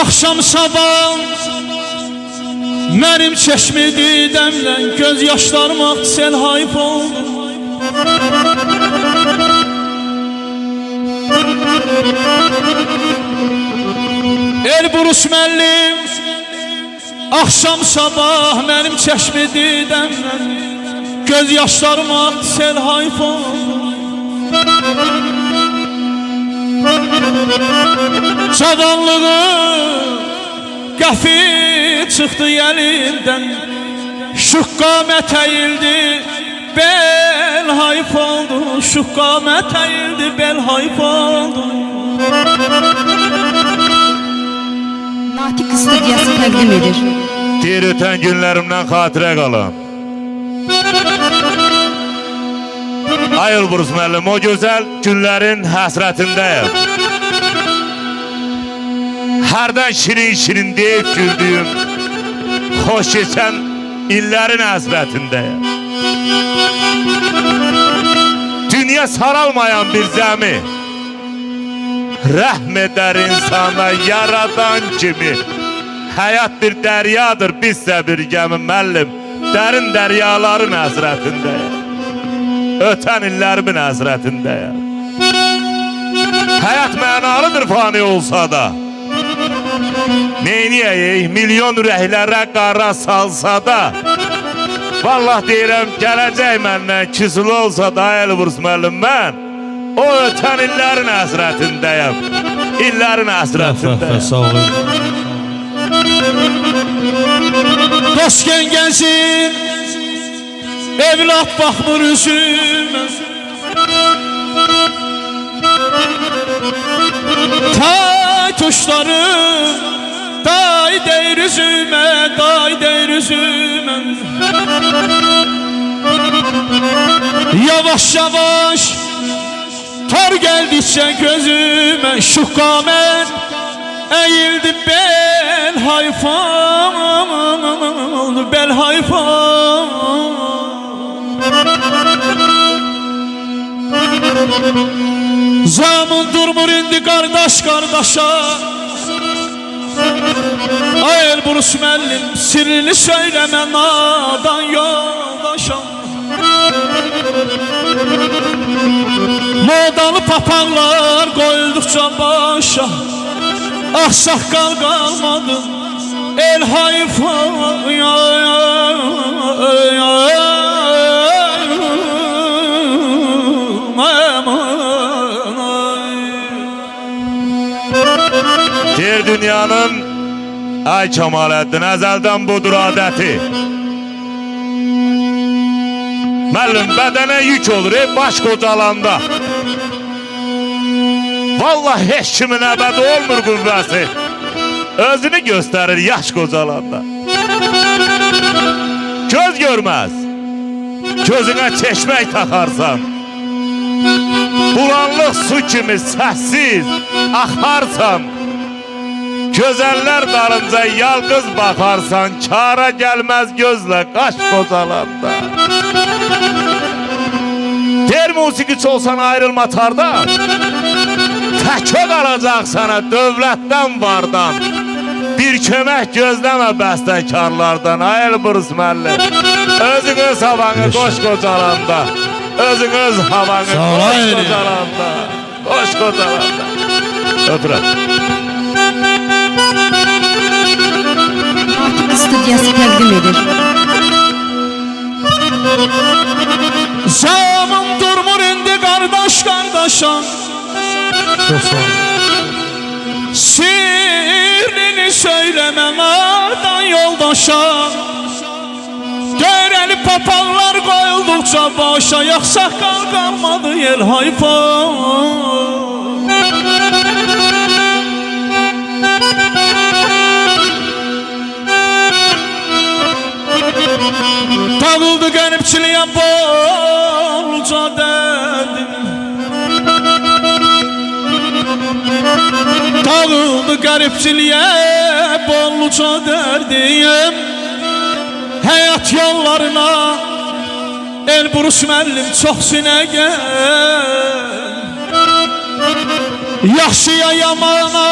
Akşam sabah mənim çeşmedi dəmlən göz yaşlarıma sel hayf oldu. Elbrus müəllim akşam sabah mənim çeşmedi dəmlən göz yaşlarıma sel hayf oldu. Cavanlığı qəfi çıxdı əlimdən, şüqqamət əyildi, bel hayf oldu, şüqqamət əyildi, bel hayf oldu. Natiq studiyası təqdim edir. Deyir ötən günlərimdən xatirə qalan. Ay Elbrus müəllim, o gözəl günlərin həsrətindəyəm. Hərdən şirin-şirin deyib güldüyüm, xoş keçən illərin həsrətindəyəm. Dünya saralmayan bir zəmi, rəhm edər insana yaradan kimi. Həyat bir dəryadır, bizsə bir gəmi müəllim, dərin dəryaların həsrətindəyəm. Ötən illərimin həsrətindəyəm. Həyat mənalıdır fani olsa da, neyniyəyik milyon ürəklərə qara salsa da, vallah deyirəm gələcək məndən küsülü olsa da Elbrus müəllim, mən o ötən illərin həsrətindəyəm. İllərin həsrətindəyəm. Sağ olun. Dost gəncin evlat baxmır üzümə, tay tuşlarım day deyir üzümə, day deyir üzümə. Yavaş yavaş tar geldikçe gözüme, şüqqamət əyildi, bel hayfan oldu, bel hayfan. Zaman durmur indi kardeş kardeşa. Ay Elbrus müəllim, sirrini söyleme nadan yoldaşa. Modalı papaqlar koyuldukça başa, ah saqqal qalmadı el hayfa. Deyir dünyanın ay Kemaləddin əzəldən budur adəti. Müəllim, bədənə yük olur, baş qocalanda. Vallahi heç kimin əbədi olmur qüvvəsi, özünü göstərir yaş qocalanda. Göz görməz, gözünə çeşmək taxarsan, bulanlıq su kimi səssiz axarsan, gözəllər darınca yalqız baxarsan, kara gəlməz gözlə qaş qocalanda. Der musiqiçi olsan ayrılma tardan, təkə qalacaq sana dövlətdən vardan. Bir kömək gözləmə bəstəkarlardan. Ay Elbrus müəllim, özünüz havanı qoş qocalanda, özünüz havanı qoş qocalanda, qoş qocalanda. Öpürəm. Natiq studiyası təqdim edir. Zaman durmur indi kardeş kardeşa. Çok sağ olun. Sirrini söyleme nadan yoldaşa. Göreli papaqlar koyuldukça başa, yaxsa qalmadı el hayfa. Dağıldı qənimçiliyə bolca dərdim, dağıldı qəribçiliyə bolca dərdim. Həyat yollarına Elbrus müəllim çox sinəgən, yaxşıya yamana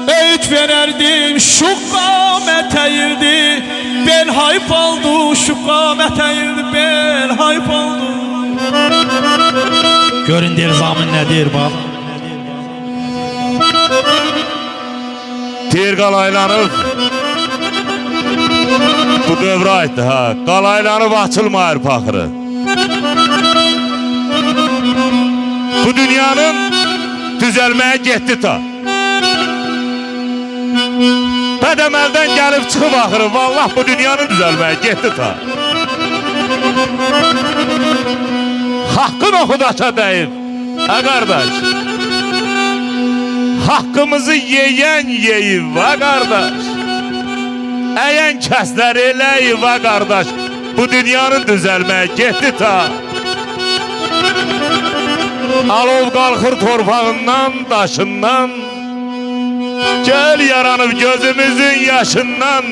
Öğüt vererdim şu qamet əyirdi. Bel hayp oldu şu qamet əyirdi. Bel hayp oldu. Görün der zaman nedir bak. Tir qalaylanıb bu dövrə aiddir ha. Qalaylanıb açılmayır paxırı. Bu dünyanın düzəlməyə getdi ta. Bədəməldən gəlib çıxıb axırı. Vallah bu dünyanın düzəlməyə getdi ta. Haqqın oxu daşa dəyib. Hə qardaş. Haqqımızı yeyən yeyib va qardaş. Əyən kəslər eləyib va qardaş. Bu dünyanın düzəlməyə getdi ta. Alov qalxır torpağından, daşından. Göl yaranıb gözümüzün yaşından.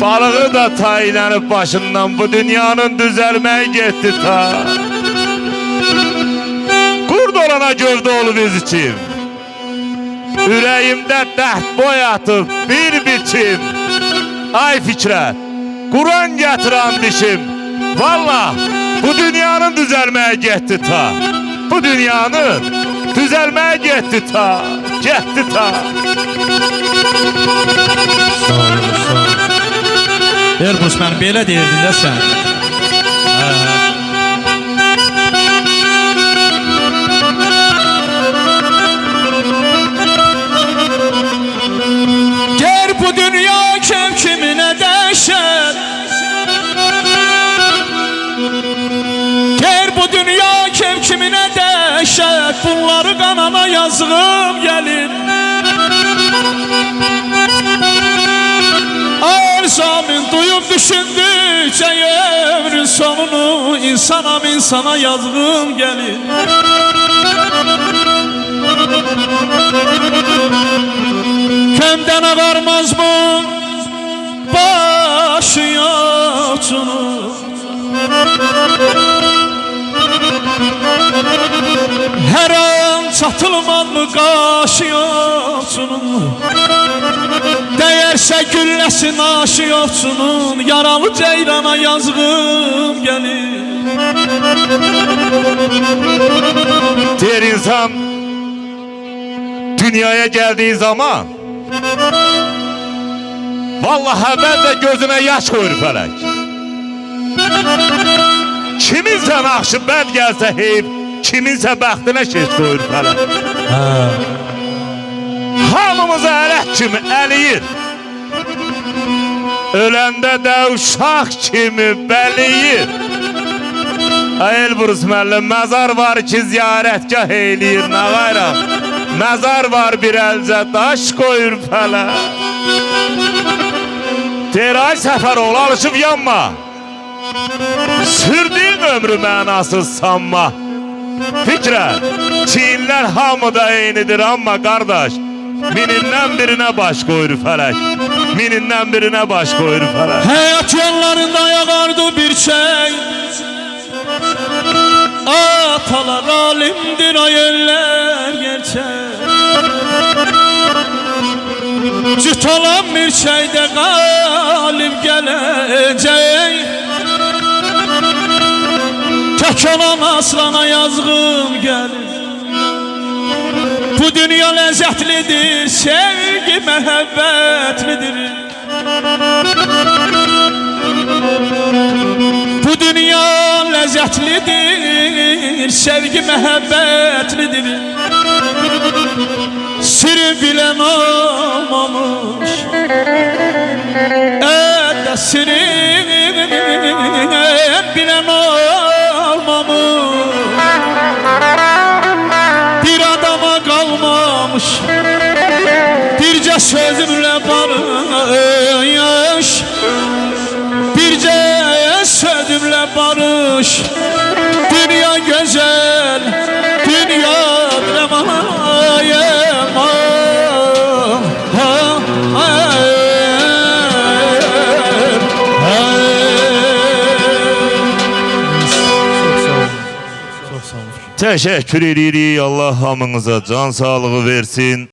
Balığı da taylənib başından. Bu dünyanın düzəlməyə getdi ta. Qurd olana gövdə olub öz içim. Ürəyimdə dərd boyatıb bir biçim. Ay Fikrət, Quran gətirən dişim. Vallah bu dünyanın düzəlməyə getdi ta. Bu dünyanın düzəlməyə getdi ta. Getdi ta. Sağ ol, sağ ol. Elbrus, mən belə deyirdin də sən. Gər bu dünya kim kiminə dəşər. Gər bu dünya kim kiminə dəşər. Bunları qanana yazığım gəlir. Arzamin duyub düşündükcə ömrün sonunu. İnsanam insana yazığım gəlir. Kəmdən ağarmaz mı başı yoxcunu. Hər an çatılmaz mı qaşı yoxcunun. Dəyərsə gülləsi naşı yoxcunun. Yaralı ceyrana yazığım gəlir. Diğer insan dünyaya geldiği zaman vallahi ben de gözüne yaş koyur felek. Kiminse nakşı bəd gelse heyif, kiminse bəxtinə şeş koyur felek. Hamımızı ələk kimi əliyir. Öləndə də uşaq kimi bəliyir. Elbrus müəllim, məzar var ki ziyarətgah eyləyir nə qayraq. Məzar var bir əlcə daş koyur fələ. Deyir ay Səfəroğlu alışıb yanma. Sürdüyün ömrü mənasız sanma. Fikrət, çiyinlər hamıda eynidir amma qardaş. Minindən birinə baş koyur fələk. Minindən birinə baş koyur fələk. Həyat yollarında yağardı bir şey. Atalar alimdir o yerler gerçek. Cüt olan bir şeyde galip gelecek. Kök olan aslana yazgım gelir. Bu dünya lezzetlidir, sevgi mehabbetlidir. Bu dünya lezzetlidir, sevgi mehabbetlidir. Siri bilen olmamış, siri bilen olmamış. Bir adama kalmamış, birce sözümle barış. Birce sözümle barış. Dünya güzel, dünya Teşekkür edirik. Allah hamınıza can sağlığı versin.